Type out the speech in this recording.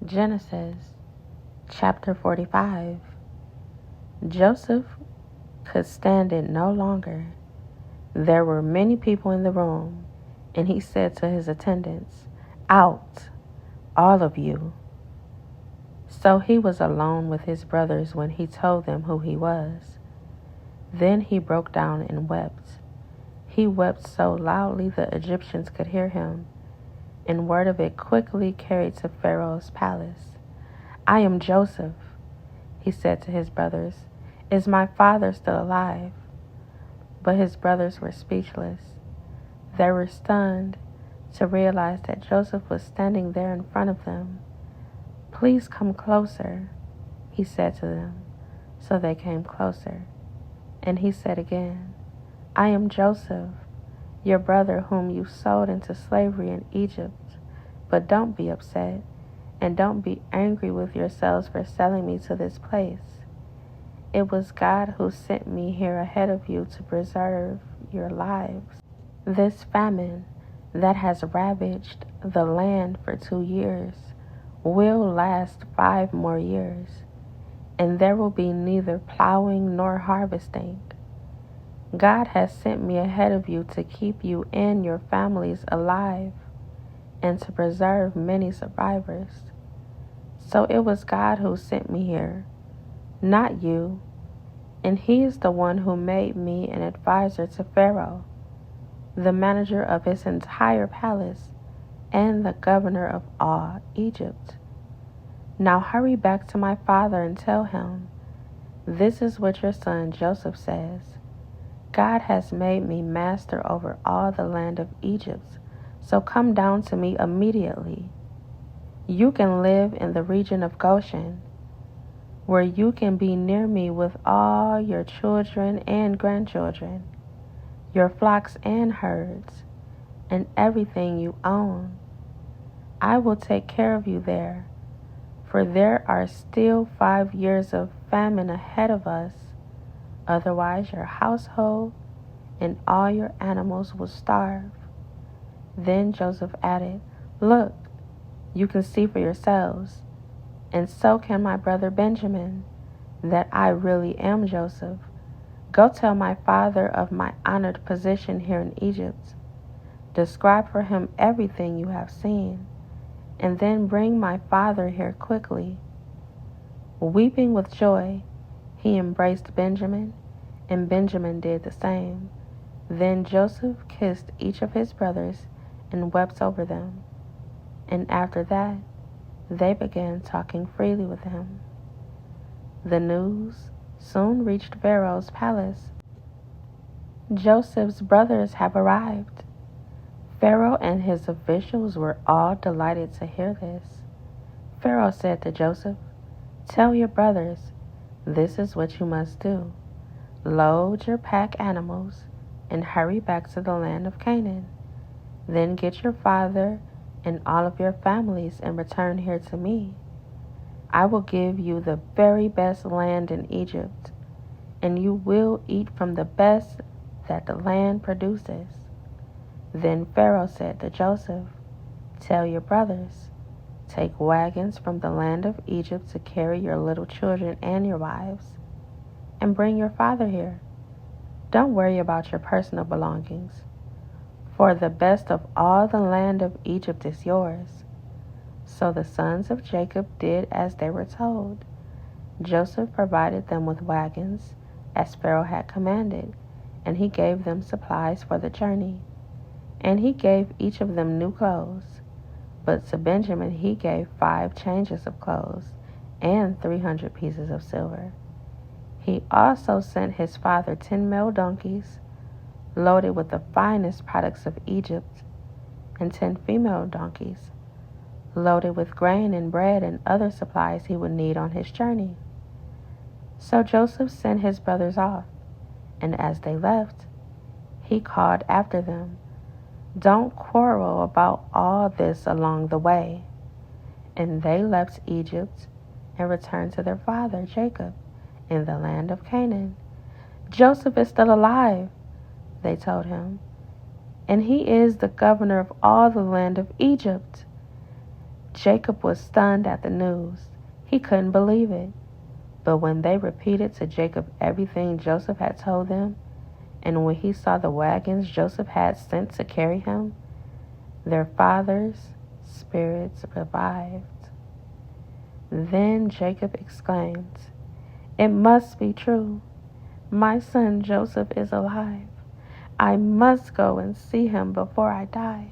Genesis chapter 45. Joseph could stand it no longer. There were many people in the room, and he said to his attendants, "Out, all of you." So he was alone with his brothers when he told them who he was. Then he broke down and wept. He wept so loudly the Egyptians could hear him, and word of it quickly carried to Pharaoh's palace. "I am Joseph," he said to his brothers. "Is my father still alive?" But his brothers were speechless. They were stunned to realize that Joseph was standing there in front of them. "Please come closer," he said to them. So they came closer. And he said again, "I am Joseph, your brother whom you sold into slavery in Egypt. But don't be upset, and don't be angry with yourselves for selling me to this place. It was God who sent me here ahead of you to preserve your lives. This famine that has ravaged the land for 2 years will last 5 more years, and there will be neither plowing nor harvesting. God has sent me ahead of you to keep you and your families alive and to preserve many survivors. So it was God who sent me here, not you, and He is the one who made me an advisor to Pharaoh, the manager of his entire palace, and the governor of all Egypt. Now hurry back to my father and tell him, this is what your son Joseph says. God has made me master over all the land of Egypt, so come down to me immediately. You can live in the region of Goshen, where you can be near me with all your children and grandchildren, your flocks and herds, and everything you own. I will take care of you there, for there are still 5 years of famine ahead of us. Otherwise, your household and all your animals will starve." Then Joseph added, "Look, you can see for yourselves, and so can my brother Benjamin, that I really am Joseph. Go tell my father of my honored position here in Egypt. Describe for him everything you have seen, and then bring my father here quickly." Weeping with joy, he embraced Benjamin, and Benjamin did the same. Then Joseph kissed each of his brothers and wept over them. And after that, they began talking freely with him. The news soon reached Pharaoh's palace. "Joseph's brothers have arrived." Pharaoh and his officials were all delighted to hear this. Pharaoh said to Joseph, "Tell your brothers, this is what you must do. Load your pack animals and hurry back to the land of Canaan. Then get your father and all of your families and return here to me. I will give you the very best land in Egypt, and you will eat from the best that the land produces." Then Pharaoh said to Joseph, "Tell your brothers, take wagons from the land of Egypt to carry your little children and your wives, and bring your father here. Don't worry about your personal belongings, for the best of all the land of Egypt is yours." So the sons of Jacob did as they were told. Joseph provided them with wagons, as Pharaoh had commanded, and he gave them supplies for the journey. And he gave each of them new clothes. But to Benjamin he gave 5 changes of clothes and 300 pieces of silver. He also sent his father 10 male donkeys, loaded with the finest products of Egypt, and 10 female donkeys, loaded with grain and bread and other supplies he would need on his journey. So Joseph sent his brothers off, and as they left, he called after them, "Don't quarrel about all this along the way." And they left Egypt and returned to their father Jacob in the land of Canaan. "Joseph is still alive," they told him, "and he is the governor of all the land of Egypt." Jacob was stunned at the news. He couldn't believe it. But when they repeated to Jacob everything Joseph had told them, and when he saw the wagons Joseph had sent to carry him, their father's spirits revived. Then Jacob exclaimed, "It must be true. My son Joseph is alive. I must go and see him before I die."